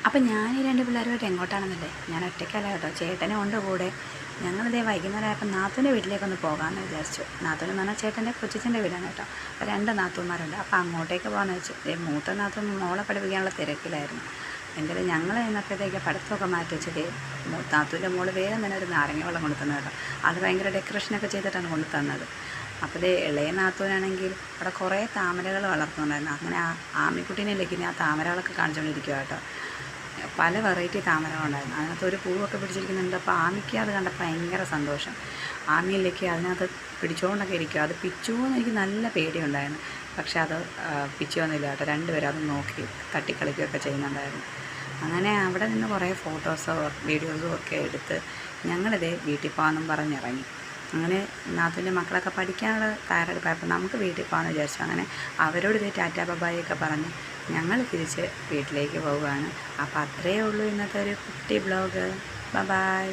അപ്പം ഞാൻ ഈ രണ്ട് പിള്ളേരുമായിട്ട് എങ്ങോട്ടാണെന്നല്ലേ, ഞാൻ ഒറ്റയ്ക്കല്ല കേട്ടോ, ചേട്ടനും ഉണ്ട് കൂടെ. ഞങ്ങളിതേ വൈകുന്നേരമായപ്പോൾ നാത്തൂൻ്റെ വീട്ടിലേക്കൊന്ന് പോകാമെന്ന് വിചാരിച്ചു. നാത്തൂനെന്ന് പറഞ്ഞാൽ ചേട്ടൻ്റെ കൊച്ചിച്ചൻ്റെ വീടാണ് കേട്ടോ. അപ്പോൾ രണ്ട് നാത്തൂന്മാരുണ്ട്. അപ്പോൾ അങ്ങോട്ടേക്ക് പോകാമെന്ന് വെച്ചു. മൂത്ത നാത്തൂൻ മോളെ പഠിപ്പിക്കാനുള്ള തിരക്കിലായിരുന്നു. എന്തായാലും ഞങ്ങൾ ചെന്നപ്പോഴത്തേക്ക് പഠിത്തമൊക്കെ മാറ്റി വെച്ചത് നാത്തൂൻ്റെ മോള് വേഗം തന്നെ ഒരു നാരങ്ങ വെള്ളം കൊണ്ടു തന്നത് കേട്ടോ. അത് ഭയങ്കര ഡെക്കറേഷനൊക്കെ ചെയ്തിട്ടാണ് കൊണ്ടു തന്നത്. അപ്പോൾ ഇത് ഇളയ നാത്തൂനാണെങ്കിൽ അവിടെ കുറേ താമരകൾ വളർത്തുന്നുണ്ടായിരുന്നു. അങ്ങനെ ആമിക്കുട്ടീനെ ലക്കിന് ആ താമരകളൊക്കെ കാണിച്ചുകൊണ്ടിരിക്കുക കേട്ടോ. പല വെറൈറ്റി താമരകളുണ്ടായിരുന്നു. അതിനകത്ത് ഒരു പൂവൊക്കെ പിടിച്ചിരിക്കുന്നുണ്ട്. അപ്പോൾ ആമിക്ക് അത് കണ്ടപ്പോൾ ഭയങ്കര സന്തോഷം. ആമിയിലേക്ക് അതിനകത്ത് പിടിച്ചുകൊണ്ടൊക്കെ ഇരിക്കുക. അത് പിച്ചുവെന്ന് എനിക്ക് നല്ല പേടിയുണ്ടായിരുന്നു. പക്ഷെ അത് പിച്ചുവൊന്നുമില്ല കേട്ടോ. രണ്ടുപേരും അത് നോക്കി തട്ടിക്കളിക്കുകയൊക്കെ ചെയ്യുന്നുണ്ടായിരുന്നു. അങ്ങനെ അവിടെ നിന്ന് കുറേ ഫോട്ടോസോ വീഡിയോസും ഒക്കെ എടുത്ത് ഞങ്ങളിതേ വീട്ടിൽ പോകാമെന്നും പറഞ്ഞിറങ്ങി. അങ്ങനെ നാത്തൂൻ്റെ മക്കളൊക്കെ പഠിക്കാനുള്ള തയ്യാറെടുപ്പായപ്പോൾ നമുക്ക് വീട്ടിൽ പോകാമെന്ന് വിചാരിച്ചു. അങ്ങനെ അവരോട് ഇതേ ടാറ്റാ ബബായൊക്കെ പറഞ്ഞ് ഞങ്ങൾ തിരിച്ച് വീട്ടിലേക്ക് പോവുകയാണ്. അപ്പോൾ അത്രയേ ഉള്ളൂ ഇന്നത്തെ ഒരു കുട്ടി ബ്ലോഗ്. ബൈ.